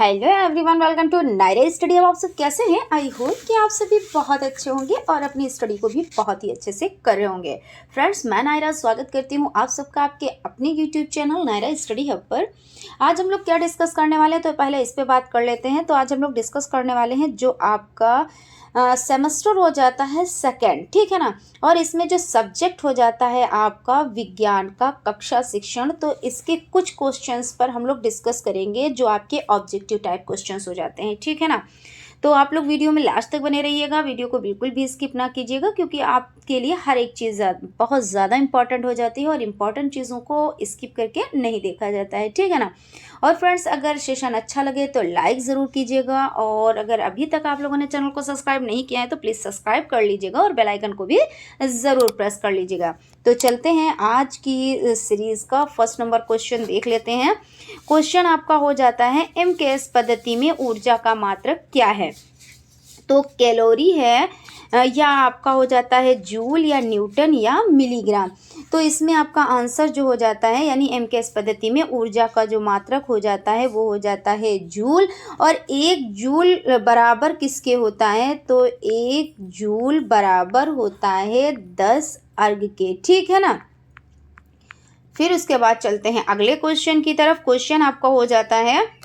Hello everyone, welcome to Naira study. अब आप सब कैसे हैं? आई होप कि आप सभी बहुत अच्छे होंगे और अपनी स्टडी को भी बहुत ही अच्छे से कर रहे होंगे। फ्रेंड्स, मैं नायरा स्वागत करती हूं आप सबका आपके अपने YouTube channel Naira study hub पर। आज हम लोग क्या डिस्कस करने वाले हैं, तो पहले इस पे बात कर लेते हैं। तो आज हम लोग डिस्कस करने वाले हैं जो आपका सेमेस्टर हो जाता है सेकेंड, ठीक है ना। और इसमें जो सब्जेक्ट हो जाता है आपका विज्ञान का कक्षा शिक्षण, तो इसके कुछ क्वेश्चंस पर हम लोग डिस्कस करेंगे जो आपके ऑब्जेक्टिव टाइप क्वेश्चंस हो जाते हैं, ठीक है ना। तो आप लोग वीडियो में लास्ट तक बने रहिएगा, वीडियो को बिल्कुल भी स्किप ना कीजिएगा, क्योंकि आपके लिए हर एक चीज़ बहुत ज़्यादा इंपॉर्टेंट हो जाती है और इम्पॉर्टेंट चीज़ों को स्किप करके नहीं देखा जाता है, ठीक है ना। और फ्रेंड्स, अगर सेशन अच्छा लगे तो लाइक ज़रूर कीजिएगा, और अगर अभी तक आप लोगों ने चैनल को सब्सक्राइब नहीं किया है तो प्लीज़ सब्सक्राइब कर लीजिएगा और बेल आइकन को भी ज़रूर प्रेस कर लीजिएगा। तो चलते हैं आज की सीरीज़ का फर्स्ट नंबर क्वेश्चन देख लेते हैं। क्वेश्चन आपका हो जाता है एमकेएस पद्धति में ऊर्जा का मात्रक क्या है। तो कैलोरी है, या आपका हो जाता है जूल या न्यूटन या मिलीग्राम। तो इसमें आपका आंसर जो हो जाता है, यानी एमकेएस पद्धति में ऊर्जा का जो मात्रक हो जाता है वो हो जाता है जूल। और एक जूल बराबर किसके होता है, तो एक जूल बराबर होता है 10 अर्ग के, ठीक है ना। फिर उसके बाद चलते हैं अगले क्वेश्चन की तरफ। क्वेश्चन आपका हो जाता है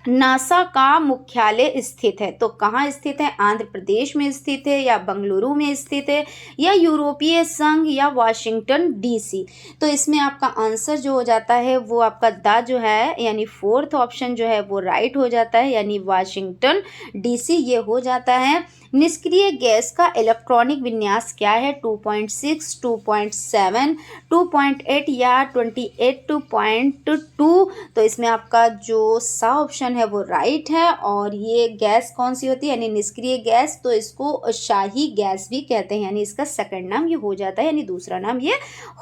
नासा का मुख्यालय स्थित है। तो कहाँ स्थित है? आंध्र प्रदेश में स्थित है, या बंगलुरु में स्थित है, या यूरोपीय संघ, या वाशिंगटन डीसी। तो इसमें आपका आंसर जो हो जाता है वो आपका द जो है, यानी फोर्थ ऑप्शन जो है वो राइट हो जाता है, यानी वाशिंगटन डीसी ये हो जाता है। निष्क्रिय गैस का इलेक्ट्रॉनिक विन्यास क्या है? 2.6, 2.7, 2.8 या 28.2। तो इसमें आपका जो सा ऑप्शन है वो राइट है। और ये गैस कौन सी होती है, यानी निष्क्रिय गैस, तो इसको शाही गैस भी कहते हैं, यानी इसका सेकंड नाम ये हो जाता है, यानी दूसरा नाम ये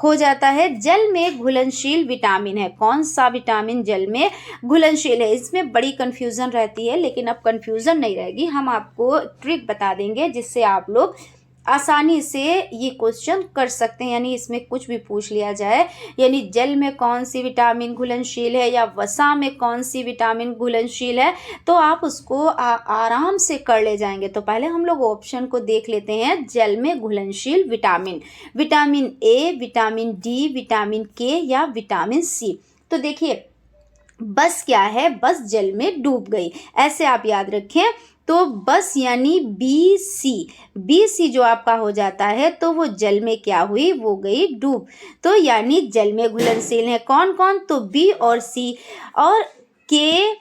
हो जाता है। जल में घुलनशील विटामिन है, कौन सा विटामिन जल में घुलनशील है? इसमें बड़ी कंफ्यूजन रहती है, लेकिन अब कंफ्यूजन नहीं रहेगी, हम आपको ट्रिक बता देंगे जिससे आप लोग आसानी से ये क्वेश्चन कर सकते हैं। यानी इसमें कुछ भी पूछ लिया जाए, यानी जल में कौन सी विटामिन घुलनशील है या वसा में कौन सी विटामिन घुलनशील है, तो आप उसको आराम से कर ले जाएंगे। तो पहले हम लोग ऑप्शन को देख लेते हैं। जल में घुलनशील vitamin, vitamin A, vitamin D, vitamin के या विटामिन सी। तो देखिए, बस क्या है? बस जल में डूब गई, ऐसे आप याद रखें। तो बस यानी बी सी जो आपका हो जाता है, तो वो जल में क्या हुई? वो गई डूब। तो यानी जल में घुलनशील है कौन कौन? तो बी और सी। और के,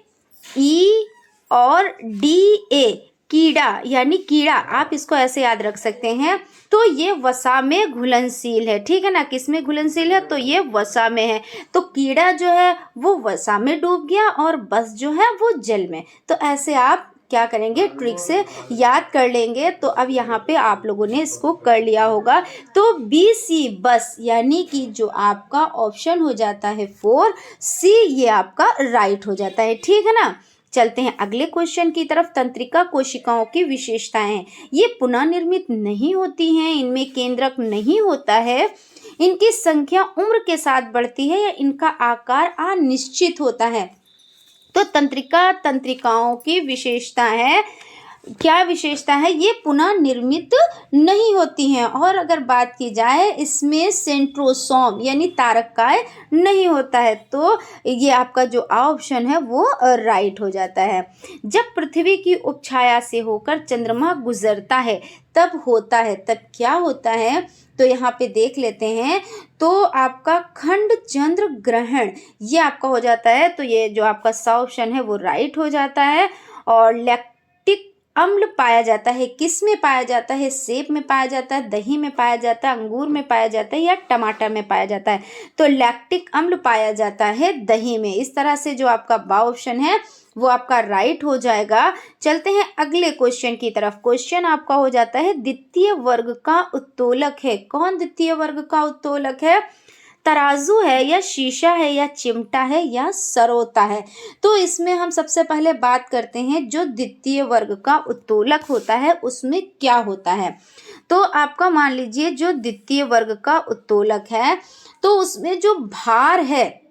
ई और डी, ए कीड़ा, यानी कीड़ा, आप इसको ऐसे याद रख सकते हैं। तो ये वसा में घुलनशील है, ठीक है ना। किस में घुलनशील है? तो ये वसा में है। तो कीड़ा जो है वो वसा में डूब गया और बस जो है वो जल में। तो ऐसे आप क्या करेंगे? ट्रिक से याद कर लेंगे। तो अब यहाँ पे आप लोगों ने इसको कर लिया होगा। तो बी सी बस, यानी कि जो आपका ऑप्शन हो जाता है 4 सी, ये आपका राइट हो जाता है, ठीक है ना। चलते हैं अगले क्वेश्चन की तरफ। तंत्रिका कोशिकाओं की विशेषताएं, ये पुनः निर्मित नहीं होती हैं, इनमें केंद्रक नहीं होता है, इनकी संख्या उम्र के साथ बढ़ती है, या इनका आकार अनिश्चित होता है। तो तंत्रिकाओं की विशेषता है, क्या विशेषता है? ये पुनः निर्मित नहीं होती हैं। और अगर बात की जाए, इसमें सेंट्रोसोम यानी तारककाय नहीं होता है। तो ये आपका जो ऑप्शन है वो राइट हो जाता है। जब पृथ्वी की उपछाया से होकर चंद्रमा गुजरता है तब होता है, तब क्या होता है? तो यहाँ पे देख लेते हैं। तो आपका खंड चंद्र ग्रहण ये आपका हो जाता है। तो ये जो आपका सा ऑप्शन है वो राइट हो जाता है। और लैक्टिक अम्ल पाया जाता है, किस में पाया जाता है? सेब में पाया जाता है, दही में पाया जाता है, अंगूर में पाया जाता है, या टमाटर में पाया जाता है? तो लैक्टिक अम्ल पाया जाता है दही में। इस तरह से जो आपका बा ऑप्शन है वो आपका राइट हो जाएगा। चलते हैं अगले क्वेश्चन की तरफ। क्वेश्चन आपका हो जाता है द्वितीय वर्ग का उत्तोलक है, कौन द्वितीय वर्ग का उत्तोलक है? तराजू है, या शीशा है, या चिमटा है, या सरोता है? तो इसमें हम सबसे पहले बात करते हैं जो द्वितीय वर्ग का उत्तोलक होता है उसमें क्या होता है। तो आपका मान लीजिए जो द्वितीय वर्ग का उत्तोलक है, तो उसमें जो भार है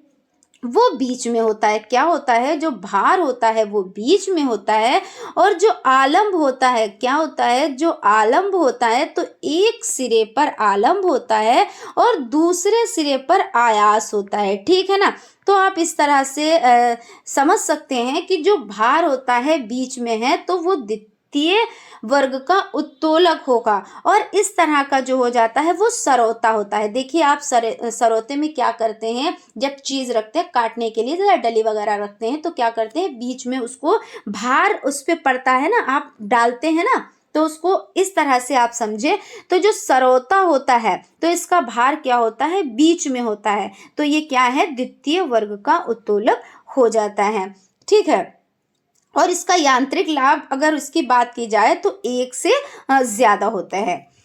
वो बीच में होता है। क्या होता है? जो भार होता है वो बीच में होता है, और जो आलंब होता है, क्या होता है? जो आलंब होता है तो एक सिरे पर आलंब होता है और दूसरे सिरे पर आयास होता है। ठीक है ना? तो आप इस तरह से समझ सकते हैं कि जो भार होता है बीच में है तो वो द्वितीय वर्ग का उत्तोलक होगा, और इस तरह का जो हो जाता है वो सरौता होता है। देखिए आप सरौते में क्या करते हैं, जब चीज रखते हैं काटने के लिए, जैसे डली वगैरह रखते हैं तो क्या करते हैं, बीच में उसको भार उस पे पड़ता है ना, आप डालते हैं ना, तो उसको इस तरह से आप समझे। तो जो सरौता होता है तो इसका भार क्या होता है? बीच में होता है। तो ये क्या है? द्वितीय वर्ग का उत्तोलक हो जाता है। ठीक है। और इसका यांत्रिक लाभ अगर उसकी बात की जाए तो एक से ज्यादा होता है।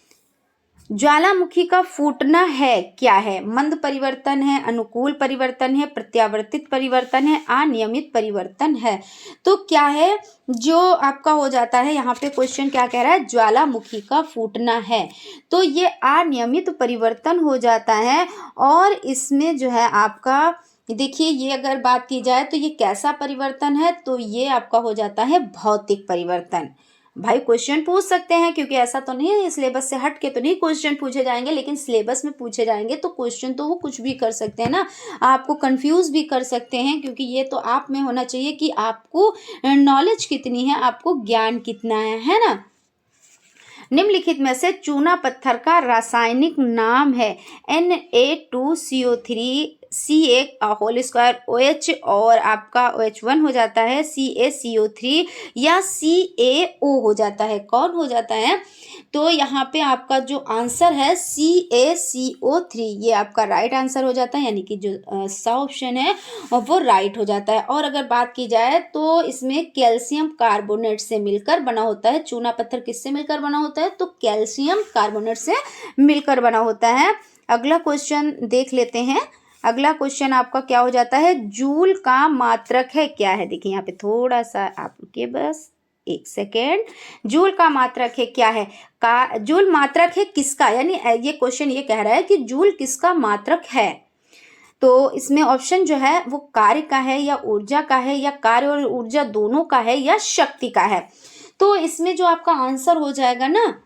ज्वालामुखी का फूटना है क्या है? मंद परिवर्तन है, अनुकूल परिवर्तन है, प्रत्यावर्तित परिवर्तन है, अनियमित परिवर्तन है। तो क्या है जो आपका हो जाता है, यहाँ पे क्वेश्चन क्या कह रहा है? ज्वालामुखी का फूटना है, तो ये अनियमित परिवर्तन हो जाता है। और इसमें जो है आपका देखिए, ये अगर बात की जाए तो ये कैसा परिवर्तन है? तो ये आपका हो जाता है भौतिक परिवर्तन। भाई क्वेश्चन पूछ सकते हैं, क्योंकि ऐसा तो नहीं है सिलेबस से हट के तो नहीं क्वेश्चन पूछे जाएंगे, लेकिन सिलेबस में पूछे जाएंगे तो क्वेश्चन तो वो कुछ भी कर सकते हैं ना, आपको कंफ्यूज भी कर सकते हैं, क्योंकि ये तो आप में होना चाहिए कि आपको नॉलेज कितनी है, आपको ज्ञान कितना है ना। निम्नलिखित में से चूना पत्थर का रासायनिक नाम है? Na2CO3, Ca होल2OH, और आपका OH1 हो जाता है, CaCO3, या CaO हो जाता है। कौन हो जाता है? तो यहाँ पे आपका जो आंसर है CaCO3, ये आपका राइट आंसर हो जाता है, यानी कि जो सा ऑप्शन है वो राइट हो जाता है। और अगर बात की जाए तो इसमें कैल्शियम कार्बोनेट से मिलकर बना होता है। चूना पत्थर किससे मिलकर बना होता है? तो कैल्शियम कार्बोनेट से मिलकर बना होता है। अगला क्वेश्चन देख लेते हैं। अगला क्वेश्चन आपका क्या हो जाता है? जूल का मात्रक है क्या है? देखिए यहाँ पे थोड़ा सा आपके बस एक सेकेंड। जूल का मात्रक है क्या है? जूल मात्रक है किसका? यानी ये क्वेश्चन ये कह रहा है कि जूल किसका मात्रक है। तो इसमें ऑप्शन जो है वो कार्य का है, या ऊर्जा का है, या कार्य और ऊर्जा दोनों का है, या शक्ति का है। तो इसमें जो आपका आंसर हो जाएगा ना,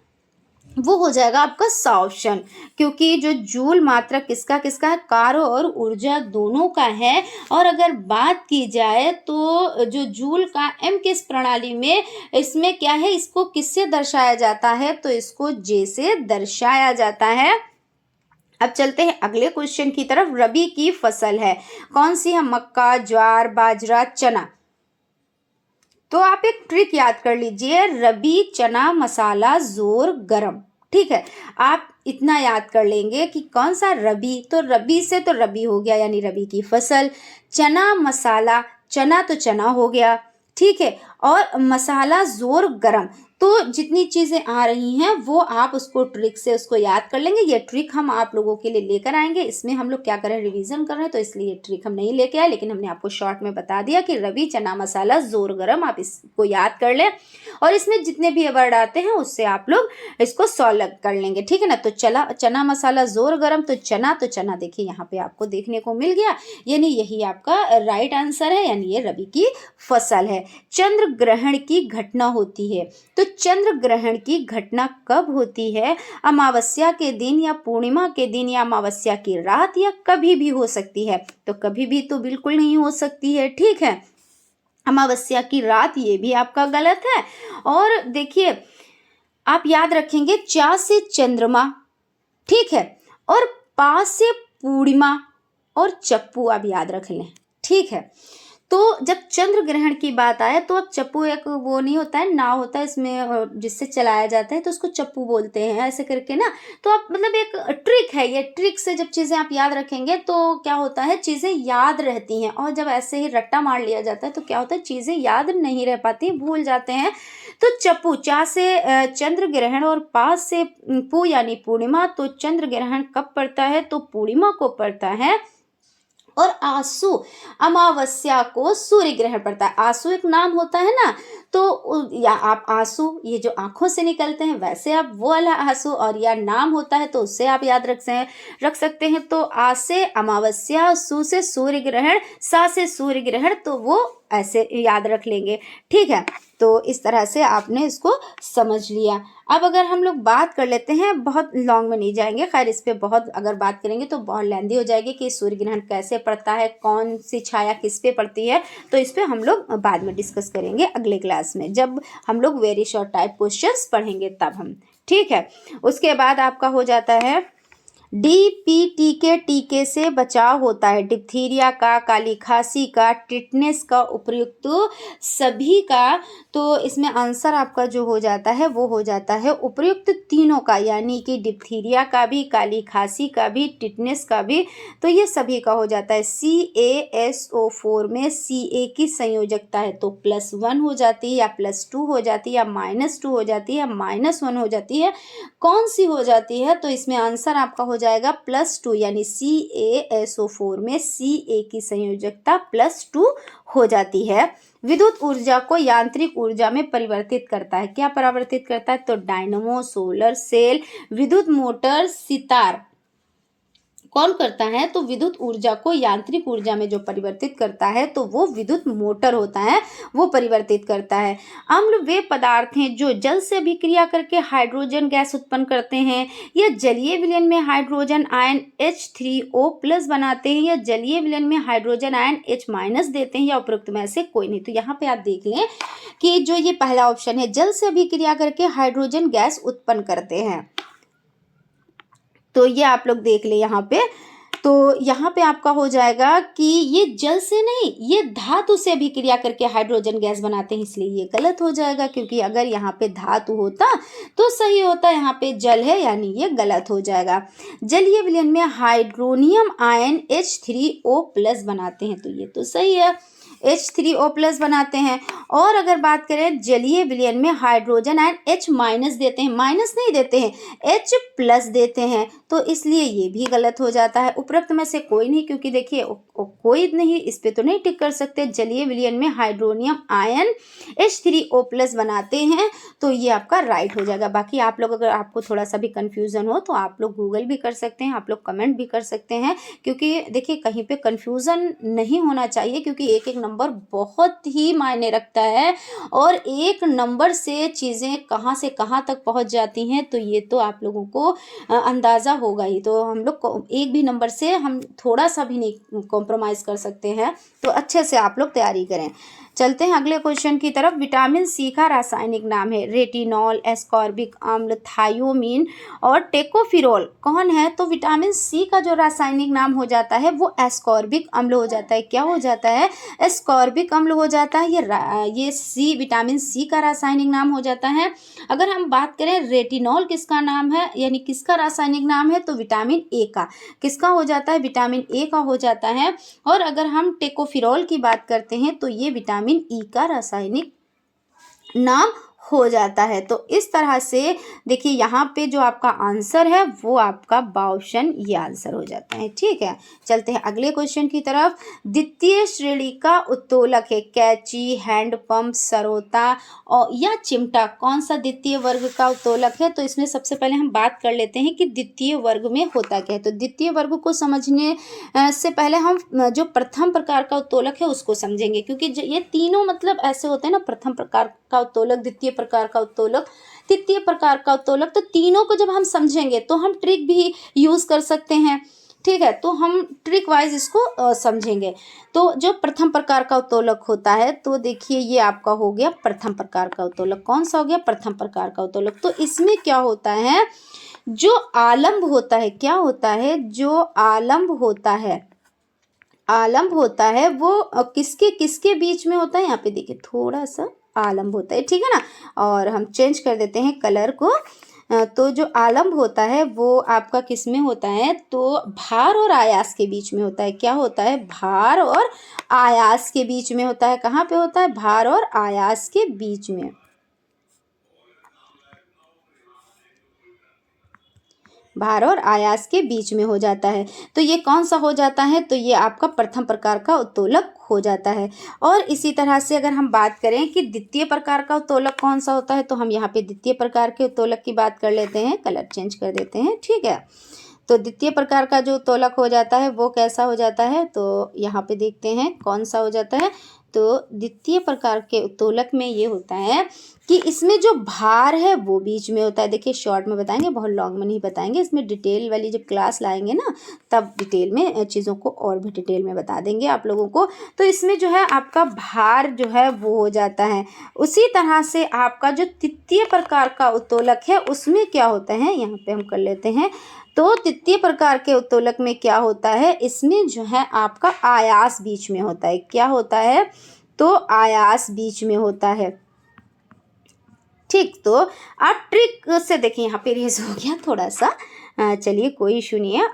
वो हो जाएगा आपका सा ऑप्शन, क्योंकि जो जूल मात्रक किसका किसका है? कार्य और ऊर्जा दोनों का है। और अगर बात की जाए तो जो जूल का एम किस प्रणाली में, इसमें क्या है, इसको किससे दर्शाया जाता है? तो इसको जे से दर्शाया जाता है। अब चलते हैं अगले क्वेश्चन की तरफ। रबी की फसल है कौन सी है? मक्का, ज्वार, बाजरा, चना। तो आप एक ट्रिक याद कर लीजिए, रबी, चना मसाला, जोर, गरम। ठीक है, आप इतना याद कर लेंगे कि कौन सा रबी, तो रबी से तो रबी हो गया, यानी रबी की फसल। चना मसाला, चना तो चना हो गया, ठीक है। और मसाला, जोर, गरम। तो जितनी चीज़ें आ रही हैं वो आप उसको ट्रिक से उसको याद कर लेंगे। ये ट्रिक हम आप लोगों के लिए लेकर आएंगे। इसमें हम लोग क्या कर रहे हैं, रिवीजन कर रहे हैं, तो इसलिए ये ट्रिक हम नहीं लेके आए, लेकिन हमने आपको शॉर्ट में बता दिया कि रबी, चना मसाला, जोर, गरम, आप इसको याद कर लें। और इसमें जितने भी वर्ड आते हैं उससे आप लोग इसको सॉल्व कर लेंगे, ठीक है ना। तो चना मसाला, जोर, गरम, तो चना देखिए यहाँ पे आपको देखने को मिल गया, यानी यही आपका राइट आंसर है, यानी ये रबी की फसल है। चंद्र ग्रहण की घटना होती है, तो चंद्र ग्रहण की घटना कब होती है? अमावस्या के दिन, या पूर्णिमा के दिन, या अमावस्या की रात, या कभी भी हो सकती है। तो कभी भी तो बिल्कुल नहीं हो सकती है, ठीक है। अमावस्या की रात, ये भी आपका गलत है। और देखिए आप याद रखेंगे, चा से चंद्रमा, ठीक है, और पा से पूर्णिमा, और चप्पू आप याद रख लें, ठीक है। तो जब चंद्र ग्रहण की बात आए तो अब चप्पू एक वो नहीं होता है, नाव होता है इसमें जिससे चलाया जाता है, तो उसको चप्पू बोलते हैं, ऐसे करके ना। तो आप मतलब एक ट्रिक है, ये ट्रिक से जब चीज़ें आप याद रखेंगे तो क्या होता है, चीज़ें याद रहती हैं। और जब ऐसे ही रट्टा मार लिया जाता है तो क्या होता है, चीज़ें याद नहीं रह पाती, भूल जाते हैं। तो चप्पू, चा से चंद्र ग्रहण, और पा से पू यानी पूर्णिमा। तो चंद्र ग्रहण कब पड़ता है? तो पूर्णिमा को पड़ता है। और आसू, अमावस्या को सूर्य ग्रहण पड़ता है। आसू एक नाम होता है ना, या आप आंसू, ये जो आंखों से निकलते हैं वैसे आप वो वाला आंसू, और या नाम होता है तो उससे आप याद रख सकते हैं। तो आ से अमावस्या, सू से सूर्य ग्रहण, सा से सूर्य ग्रहण, तो वो ऐसे याद रख लेंगे। ठीक है, तो इस तरह से आपने इसको समझ लिया। अब अगर हम लोग बात कर लेते हैं, बहुत लॉन्ग में नहीं जाएंगे, खैर इस पे बहुत अगर बात करेंगे तो बहुत लेंदी हो जाएगी कि सूर्य ग्रहण कैसे पड़ता है, कौन सी छाया किस पे पड़ती है, तो इस पे हम लोग बाद में डिस्कस करेंगे अगले क्लास में, जब हम लोग वेरी शॉर्ट टाइप क्वेश्चंस पढ़ेंगे तब हम। ठीक है, उसके बाद आपका हो जाता है डीपीटी के टीके से बचाव होता है डिप्थीरिया का, काली खांसी का, टिटनेस का, उपयुक्त सभी का। तो इसमें आंसर आपका जो हो जाता है वो हो जाता है उपयुक्त तीनों का, यानी कि डिप्थीरिया का भी, काली खांसी का भी, टिटनेस का भी, तो ये सभी का हो जाता है। CaSO4 में Ca की संयोजकता है तो +1 हो जाती है, या +2 हो जाती है, या -2 हो जाती है, या -1 हो जाती है, कौन सी हो जाती है? तो इसमें आंसर आपका हो जाएगा +2, यानी CaSO4 में Ca की संयोजकता +2 हो जाती है। विद्युत ऊर्जा को यांत्रिक ऊर्जा में परिवर्तित करता है, क्या परिवर्तित करता है? तो डायनमो, सोलर सेल, विद्युत मोटर, सितार, कौन करता है? तो विद्युत ऊर्जा को यांत्रिक ऊर्जा में जो परिवर्तित करता है तो वो विद्युत मोटर होता है, वो परिवर्तित करता है। अम्ल वे पदार्थ हैं जो जल से अभिक्रिया करके हाइड्रोजन गैस उत्पन्न करते हैं, या जलीय विलयन में हाइड्रोजन आयन H3O+ बनाते हैं, या जलीय विलयन में हाइड्रोजन आयन H- देते हैं, या उपरोक्त में से कोई नहीं। तो यहाँ पे आप देख लें कि जो ये पहला ऑप्शन है, जल से अभिक्रिया करके हाइड्रोजन गैस उत्पन्न करते हैं, तो ये आप लोग देख ले यहाँ पे। तो यहाँ पे आपका हो जाएगा कि ये जल से नहीं, ये धातु से अभिक्रिया करके हाइड्रोजन गैस बनाते हैं, इसलिए ये गलत हो जाएगा, क्योंकि अगर यहाँ पे धातु होता तो सही होता, यहाँ पे जल है यानी ये गलत हो जाएगा। जलीय विलयन में हाइड्रोनियम आयन H3O+ बनाते हैं, तो ये तो सही है, H3O+ बनाते हैं। और अगर बात करें जलीय विलयन में हाइड्रोजन आयन H- देते हैं, माइनस नहीं देते हैं, H+ देते हैं, तो इसलिए ये भी गलत हो जाता है। उपरोक्त में से कोई नहीं, क्योंकि देखिए कोई नहीं, इस पे तो नहीं टिक कर सकते। जलीय विलयन में हाइड्रोनियम आयन H3O+ बनाते हैं, तो ये आपका राइट हो जाएगा। बाकी आप लोग अगर आपको थोड़ा सा भी कन्फ्यूज़न हो तो आप लोग गूगल भी कर सकते हैं, आप लोग कमेंट भी कर सकते हैं, क्योंकि देखिए कहीं पे कन्फ्यूज़न नहीं होना चाहिए, क्योंकि एक एक नंबर बहुत ही मायने रखता है, और एक नंबर से चीज़ें कहाँ से कहाँ तक पहुँच जाती हैं, तो ये तो आप लोगों को अंदाज़ा होगा ही। तो हम लोग एक भी नंबर से हम थोड़ा सा भी नहीं कॉम्प्रोमाइज़ कर सकते हैं, तो अच्छे से आप लोग तैयारी करें। चलते हैं अगले क्वेश्चन की तरफ। विटामिन सी का रासायनिक नाम है रेटिनॉल, एस्कॉर्बिक अम्ल, थायोमीन और टेकोफिरोल, कौन है? तो विटामिन सी का जो रासायनिक नाम हो जाता है वो एस्कॉर्बिक अम्ल हो जाता है। क्या हो जाता है? एस्कॉर्बिक अम्ल हो जाता है। ये सी, विटामिन सी का रासायनिक नाम हो जाता है। अगर हम बात करें रेटिनॉल किसका नाम है, यानी किसका रासायनिक नाम है, तो विटामिन ए का। किसका हो जाता है? विटामिन ए का हो जाता है। और अगर हम टेकोफिरोल की बात करते हैं तो ये विटामिन ई का रासायनिक नाम हो जाता है। तो इस तरह से देखिए यहाँ पे जो आपका आंसर है वो आपका ऑप्शन ये आंसर हो जाता है। ठीक है, चलते हैं अगले क्वेश्चन की तरफ। द्वितीय श्रेणी का उत्तोलक है कैंची, हैंड पंप, सरोता और या चिमटा, कौन सा द्वितीय वर्ग का उत्तोलक है? तो इसमें सबसे पहले हम बात कर लेते हैं कि द्वितीय वर्ग में होता क्या है। तो द्वितीय वर्ग को समझने से पहले हम जो प्रथम प्रकार का उत्तोलक है उसको समझेंगे, क्योंकि ये तीनों मतलब ऐसे होते हैं ना, प्रथम प्रकार का उत्तोलक, द्वितीय प्रकार का उत्तोलक, तृतीय प्रकार का उत्तोलक, तो तीनों को जब हम समझेंगे तो हम ट्रिक भी यूज़ कर सकते हैं। ठीक है, तो हम ट्रिक वाइज इसको समझेंगे। तो जो प्रथम प्रकार का उत्तोलक होता है, तो देखिए ये आपका हो गया प्रथम प्रकार का उत्तोलक। कौन सा हो गया? प्रथम प्रकार का उत्तोलक। तो इसमें क्या होता है, जो आलंब होता है, क्या होता है? जो आलंब होता है, आलंब होता है वो किसके किसके बीच में होता है? यहाँ पे देखिए थोड़ा सा आलंब होता है, ठीक है ना। और हम चेंज कर देते हैं कलर को। तो जो आलंब होता है वो आपका किस में होता है? तो भार और आयास के बीच में होता है। क्या होता है? भार और आयास के बीच में होता है। कहाँ पे होता है? भार और आयास के बीच में। भार और आयास के बीच में हो जाता है। तो ये कौन सा हो जाता है, तो ये आपका प्रथम प्रकार का उत्तोलक हो जाता है। और इसी तरह से अगर हम बात करें कि द्वितीय प्रकार का उत्तोलक कौन सा होता है, तो हम यहाँ पे द्वितीय प्रकार के उत्तोलक की बात कर लेते हैं। कलर चेंज कर देते हैं, ठीक है। तो द्वितीय प्रकार का जो उत्तोलक हो जाता है वो कैसा हो जाता है, तो यहाँ पे देखते हैं कौन सा हो जाता है। तो द्वितीय प्रकार के उत्तोलक में ये होता है कि इसमें जो भार है वो बीच में होता है। देखिए शॉर्ट में बताएंगे, बहुत लॉन्ग में नहीं बताएंगे। इसमें डिटेल वाली जब क्लास लाएंगे ना, तब डिटेल में चीज़ों को और भी डिटेल में बता देंगे आप लोगों को। तो इसमें जो है आपका भार जो है वो हो जाता है। उसी तरह से आपका जो तृतीय प्रकार का उत्तोलक है उसमें क्या होता है, यहाँ पे हम कर लेते हैं। तो तृतीय प्रकार के उत्तोलक में क्या होता है, इसमें जो है आपका आयास बीच में होता है। क्या होता है, तो आयास बीच में होता है, ठीक। तो आप ट्रिक से देखिए, यहाँ पे रेज हो गया थोड़ा सा, चलिए कोई इशू नहीं है,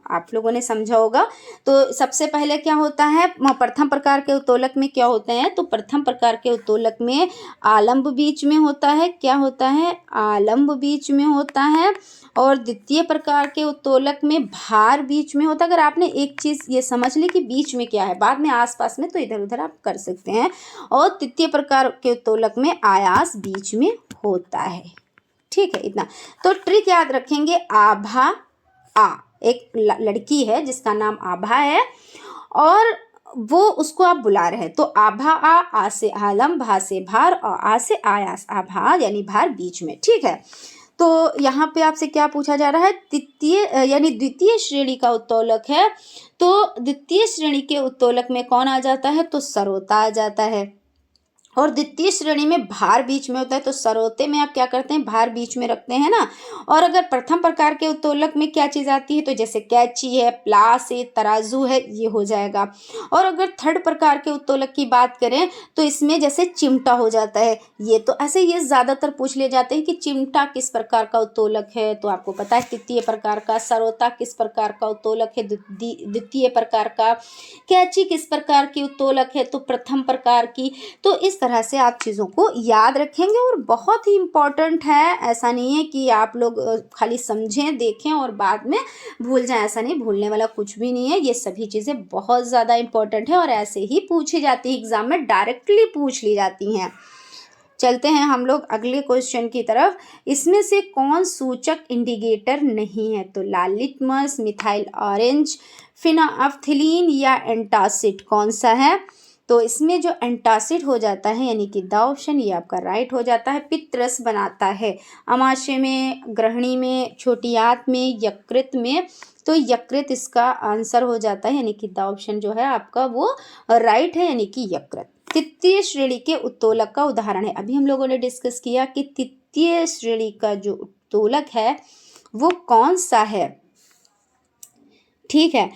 आप लोगों ने समझा होगा। तो सबसे पहले क्या होता है, प्रथम प्रकार के उत्तोलक में क्या होते हैं, तो प्रथम प्रकार के उत्तोलक में आलंब बीच में होता है। क्या होता है, आलंब बीच में होता है। और द्वितीय प्रकार के उत्तोलक में भार बीच में होता है। अगर आपने एक चीज़ ये समझ ली कि बीच में क्या है, बाद में आसपास में तो इधर उधर आप कर सकते हैं। और तृतीय प्रकार के उत्तोलक में आयास बीच में होता है, ठीक है। इतना तो ट्रिक याद रखेंगे। आभा आ, एक लड़की है जिसका नाम आभा है और वो उसको आप बुला रहे हैं। तो आभा आ से आलम, भा से भार और आ से आयास, आभा यानी भार बीच में, ठीक है। तो यहाँ पे आपसे क्या पूछा जा रहा है, तृतीय यानी द्वितीय श्रेणी का उत्तोलक है। तो द्वितीय श्रेणी के उत्तोलक में कौन आ जाता है, तो सरोता आ जाता है। और द्वितीय श्रेणी में भार बीच में होता है। तो सरोते में आप क्या करते हैं, भार बीच में रखते हैं ना। और अगर प्रथम प्रकार के उत्तोलक में क्या चीज़ आती है, तो जैसे कैंची है, प्लास है, तराजू है, ये हो जाएगा। और अगर थर्ड प्रकार के उत्तोलक की बात करें तो इसमें जैसे चिमटा हो जाता है। ये तो ऐसे ये ज़्यादातर पूछ ले जाते हैं कि चिमटा किस प्रकार का उत्तोलक है, तो आपको पता है तृतीय प्रकार का। सरोता किस प्रकार का उत्तोलक है, द्वितीय प्रकार का। कैंची किस प्रकार की उत्तोलक है, तो प्रथम प्रकार की। तो इस तरह से आप चीज़ों को याद रखेंगे और बहुत ही इम्पॉर्टेंट है। ऐसा नहीं है कि आप लोग खाली समझें, देखें और बाद में भूल जाएं, ऐसा नहीं, भूलने वाला कुछ भी नहीं है। ये सभी चीज़ें बहुत ज़्यादा इम्पॉर्टेंट है और ऐसे ही पूछी जाती है, एग्जाम में डायरेक्टली पूछ ली जाती हैं। चलते हैं हम लोग अगले क्वेश्चन की तरफ। इसमें से कौन सूचक इंडिकेटर नहीं है, तो लाल लिटमस, मिथाइल ऑरेंज, फिनाफ्थिलीन या एंटासिड, कौन सा है। तो इसमें जो एंटासिड हो जाता है यानी कि द ऑप्शन ये आपका राइट हो जाता है। पित्तरस बनाता है अमाशय में, ग्रहणी में, छोटी आंत में, यकृत में। तो यकृत इसका आंसर हो जाता है, यानी कि द ऑप्शन जो है आपका वो राइट है, यानी कि यकृत। तृतीय श्रेणी के उत्तोलक का उदाहरण है। अभी हम लोगों ने डिस्कस किया कि तृतीय श्रेणी का जो उत्तोलक है वो कौन सा है, ठीक है।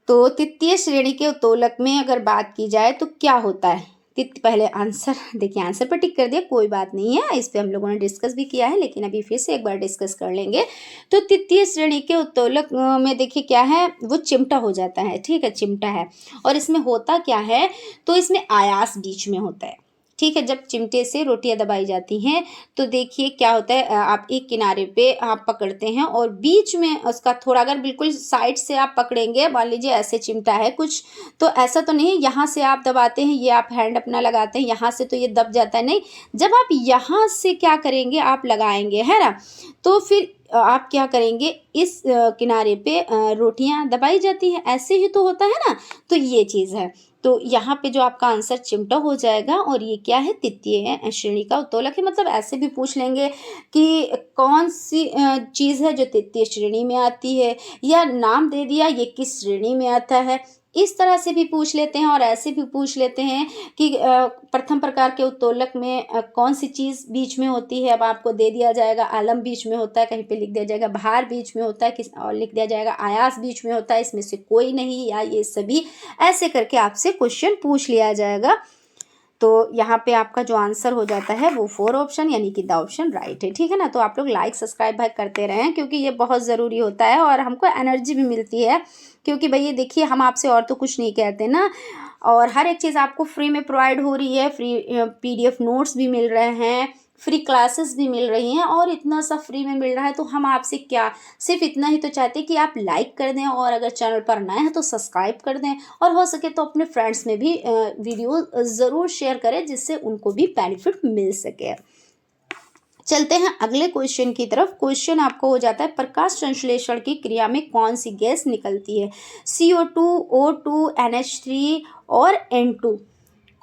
तो तृतीय श्रेणी के उत्तोलक में अगर बात की जाए तो क्या होता है, पहले आंसर देखिए, आंसर पर टिक कर दिया, कोई बात नहीं है, इस पे हम लोगों ने डिस्कस भी किया है, लेकिन अभी फिर से एक बार डिस्कस कर लेंगे। तो तृतीय श्रेणी के उत्तोलक में देखिए क्या है, वो चिमटा हो जाता है, ठीक है, चिमटा है। और इसमें होता क्या है, तो इसमें आयास बीच में होता है, ठीक है। जब चिमटे से रोटियां दबाई जाती हैं तो देखिए क्या होता है, आप एक किनारे पे आप पकड़ते हैं और बीच में उसका थोड़ा, अगर बिल्कुल साइड से आप पकड़ेंगे, मान लीजिए ऐसे चिमटा है कुछ, तो ऐसा तो नहीं यहाँ से आप दबाते हैं, ये आप हैंड अपना लगाते हैं यहाँ से, तो ये दब जाता है, नहीं। जब आप यहाँ से क्या करेंगे, आप लगाएंगे, है ना, तो फिर आप क्या करेंगे, इस किनारे पे रोटियां दबाई जाती हैं, ऐसे ही तो होता है ना। तो ये चीज़ है, तो यहाँ पे जो आपका आंसर चिमटा हो जाएगा। और ये क्या है, तृतीय श्रेणी का उत्तोलक है। मतलब ऐसे भी पूछ लेंगे कि कौन सी चीज़ है जो तृतीय श्रेणी में आती है, या नाम दे दिया ये किस श्रेणी में आता है, इस तरह से भी पूछ लेते हैं। और ऐसे भी पूछ लेते हैं कि प्रथम प्रकार के उत्तोलक में कौन सी चीज़ बीच में होती है। अब आपको दे दिया जाएगा आलम बीच में होता है, कहीं पे लिख दिया जाएगा भार बीच में होता है, किस और लिख दिया जाएगा आयास बीच में होता है, इसमें से कोई नहीं या ये सभी, ऐसे करके आपसे क्वेश्चन पूछ लिया जाएगा। तो यहाँ पे आपका जो आंसर हो जाता है वो 4 ऑप्शन, यानी कि द ऑप्शन राइट है, ठीक है ना। तो आप लोग लाइक सब्सक्राइब भाई करते रहें, क्योंकि ये बहुत ज़रूरी होता है और हमको एनर्जी भी मिलती है। क्योंकि भैया देखिए, हम आपसे और तो कुछ नहीं कहते ना, और हर एक चीज़ आपको फ्री में प्रोवाइड हो रही है। फ्री PDF नोट्स भी मिल रहे हैं, फ्री क्लासेस भी मिल रही हैं और इतना सब फ्री में मिल रहा है, तो हम आपसे क्या सिर्फ इतना ही तो चाहते हैं कि आप लाइक कर दें और अगर चैनल पर नए हैं तो सब्सक्राइब कर दें और हो सके तो अपने फ्रेंड्स में भी वीडियो ज़रूर शेयर करें जिससे उनको भी बेनिफिट मिल सके। चलते हैं अगले क्वेश्चन की तरफ। क्वेश्चन आपको हो जाता है प्रकाश संश्लेषण की क्रिया में कौन सी गैस निकलती है, CO2, O2, NH3 और N2,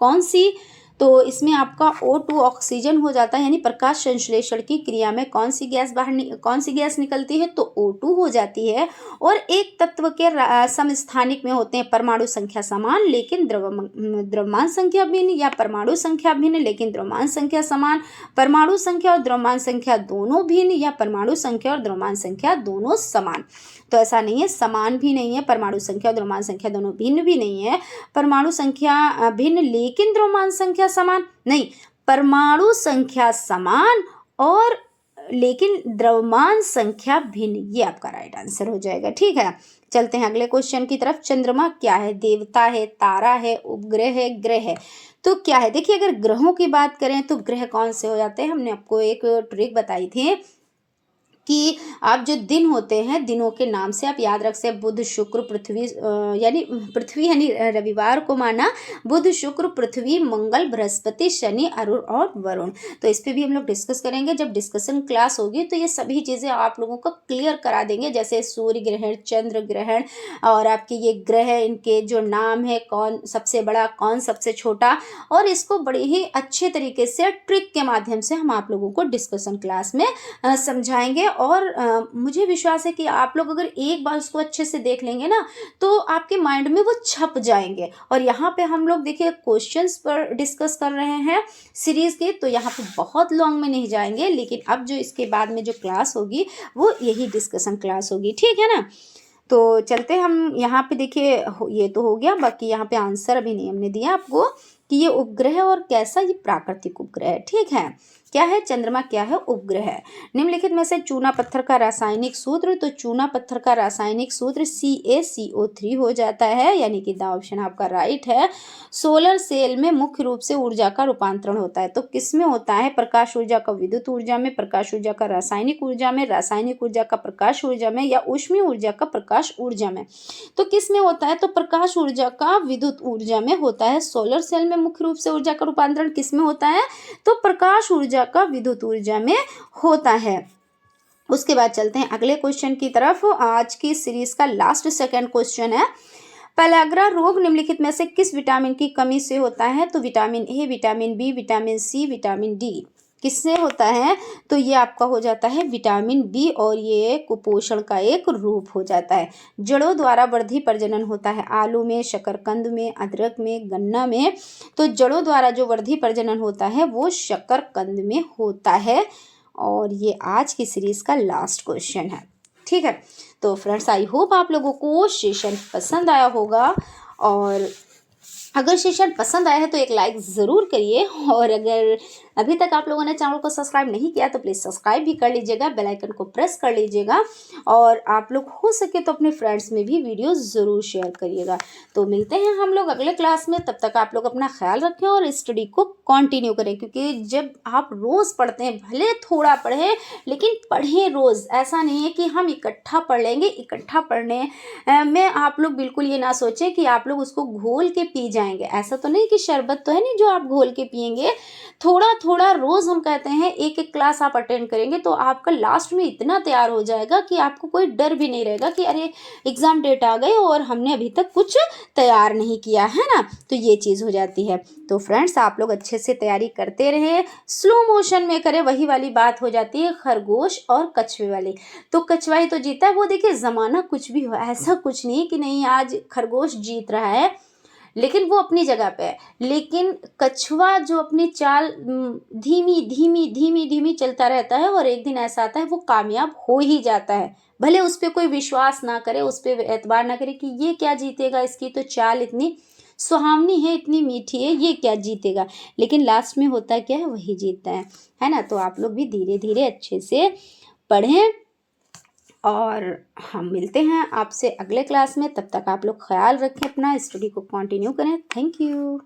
कौन सी? तो इसमें आपका O2 ऑक्सीजन हो जाता है, यानी प्रकाश संश्लेषण की क्रिया में कौन सी गैस निकलती है, तो O2 हो जाती है। और एक तत्व के समस्थानिक में होते हैं परमाणु संख्या समान लेकिन द्रव्यमान संख्या भिन्न, या परमाणु संख्या भिन्न लेकिन द्रव्यमान संख्या समान, परमाणु संख्या और द्रव्यमान संख्या दोनों भिन्न, या परमाणु संख्या और द्रव्यमान संख्या दोनों समान। तो ऐसा नहीं है, समान भी नहीं है, परमाणु संख्या और द्रव्यमान संख्या दोनों भिन्न भी नहीं है, परमाणु संख्या भिन्न लेकिन द्रव्यमान संख्या समान नहीं, परमाणु संख्या समान और लेकिन द्रव्यमान संख्या भिन्न, ये आपका राइट आंसर हो जाएगा। ठीक है, चलते हैं अगले क्वेश्चन की तरफ। चंद्रमा क्या है, देवता है, तारा है, उपग्रह है, ग्रह है? तो क्या है, देखिए अगर ग्रहों की बात करें तो ग्रह कौन से हो जाते हैं, हमने आपको एक ट्रिक बताई थी कि आप जो दिन होते हैं दिनों के नाम से आप याद रख सकते, बुध शुक्र पृथ्वी, यानी पृथ्वी यानी रविवार को माना, बुध शुक्र पृथ्वी मंगल बृहस्पति शनि अरुण और वरुण। तो इस पे भी हम लोग डिस्कस करेंगे, जब डिस्कशन क्लास होगी तो ये सभी चीज़ें आप लोगों को क्लियर करा देंगे, जैसे सूर्य ग्रहण, चंद्र ग्रहण और आपके ये ग्रह, इनके जो नाम है, कौन सबसे बड़ा कौन सबसे छोटा, और इसको बड़े ही अच्छे तरीके से ट्रिक के माध्यम से हम आप लोगों को डिस्कशन क्लास में समझाएंगे। और मुझे विश्वास है कि आप लोग अगर एक बार उसको अच्छे से देख लेंगे ना तो आपके माइंड में वो छप जाएंगे। और यहाँ पे हम लोग देखिए क्वेश्चंस पर डिस्कस कर रहे हैं सीरीज के, तो यहाँ पे बहुत लॉन्ग में नहीं जाएंगे, लेकिन अब जो इसके बाद में जो क्लास होगी वो यही डिस्कशन क्लास होगी। ठीक है ना, तो चलते हम यहाँ पे देखिए, ये तो हो गया, बाकी यहाँ पे आंसर अभी नहीं हमने दिया आपको कि ये उपग्रह और कैसा, ये प्राकृतिक उपग्रह है। ठीक है, क्या है, चंद्रमा क्या है, उपग्रह है। निम्नलिखित में से चूना पत्थर का रासायनिक सूत्र, तो चूना पत्थर का रासायनिक सूत्र CaCO3 हो जाता है, यानी कि द ऑप्शन आपका राइट है। सोलर सेल में मुख्य रूप से ऊर्जा का रूपांतरण होता है, तो किस में होता है, प्रकाश ऊर्जा का विद्युत ऊर्जा में, प्रकाश ऊर्जा का रासायनिक ऊर्जा में, रासायनिक ऊर्जा का प्रकाश ऊर्जा में, या ऊष्मीय ऊर्जा का प्रकाश ऊर्जा में। तो किस में होता है, तो प्रकाश ऊर्जा का विद्युत ऊर्जा में होता है। सोलर सेल में मुख्य रूप से ऊर्जा का रूपांतरण किस में होता है, तो प्रकाश ऊर्जा का विद्युत ऊर्जा में होता है। उसके बाद चलते हैं अगले क्वेश्चन की तरफ। आज की सीरीज का लास्ट सेकंड क्वेश्चन है, पेलाग्रा रोग निम्नलिखित में से किस विटामिन की कमी से होता है, तो vitamin A, vitamin B, vitamin C, vitamin D, किससे होता है, तो ये आपका हो जाता है विटामिन बी, और ये कुपोषण का एक रूप हो जाता है। जड़ों द्वारा वृद्धि प्रजनन होता है आलू में, शकरकंद में, अदरक में, गन्ना में। तो जड़ों द्वारा जो वृद्धि प्रजनन होता है वो शकरकंद में होता है, और ये आज की सीरीज का लास्ट क्वेश्चन है। ठीक है, तो फ्रेंड्स आई होप आप लोगों को सेशन पसंद आया होगा, और अगर सेशन पसंद आया है तो एक लाइक ज़रूर करिए, और अगर अभी तक आप लोगों ने चैनल को सब्सक्राइब नहीं किया तो प्लीज़ सब्सक्राइब भी कर लीजिएगा, बेल आइकन को प्रेस कर लीजिएगा, और आप लोग हो सके तो अपने फ्रेंड्स में भी वीडियो ज़रूर शेयर करिएगा। तो मिलते हैं हम लोग अगले क्लास में, तब तक आप लोग अपना ख्याल रखें और स्टडी को कंटिन्यू करें, क्योंकि जब आप रोज़ पढ़ते हैं, भले थोड़ा पढ़ें लेकिन पढ़ें रोज़। ऐसा नहीं है कि हम इकट्ठा पढ़ लेंगे, इकट्ठा पढ़ने में आप लोग बिल्कुल ये ना सोचें कि आप लोग उसको घोल के पी जाएंगे। ऐसा तो नहीं कि शरबत तो है नहीं जो आप घोल के पिएंगे, थोड़ा थोड़ा रोज़ हम कहते हैं एक एक क्लास आप अटेंड करेंगे तो आपका लास्ट में इतना तैयार हो जाएगा कि आपको कोई डर भी नहीं रहेगा कि अरे एग्ज़ाम डेट आ गई और हमने अभी तक कुछ तैयार नहीं किया है ना, तो ये चीज़ हो जाती है। तो फ्रेंड्स आप लोग अच्छे से तैयारी करते रहे, स्लो मोशन में करें, वही वाली बात हो जाती है खरगोश और कछुए वाली। तो कछुआ ही तो जीता है, वो देखिए ज़माना कुछ भी हो, ऐसा कुछ नहीं कि नहीं आज खरगोश जीत रहा है, लेकिन वो अपनी जगह पे है। लेकिन कछुआ जो अपनी चाल धीमी धीमी धीमी धीमी चलता रहता है, और एक दिन ऐसा आता है वो कामयाब हो ही जाता है, भले उस पर कोई विश्वास ना करे, उस पर एतबार ना करे कि ये क्या जीतेगा, इसकी तो चाल इतनी सुहावनी है, इतनी मीठी है, ये क्या जीतेगा, लेकिन लास्ट में होता क्या है, वही जीतता है ना। तो आप लोग भी धीरे धीरे अच्छे से पढ़ें, और हम मिलते हैं आपसे अगले क्लास में, तब तक आप लोग ख्याल रखें अपना, स्टडी को कंटिन्यू करें। Thank you.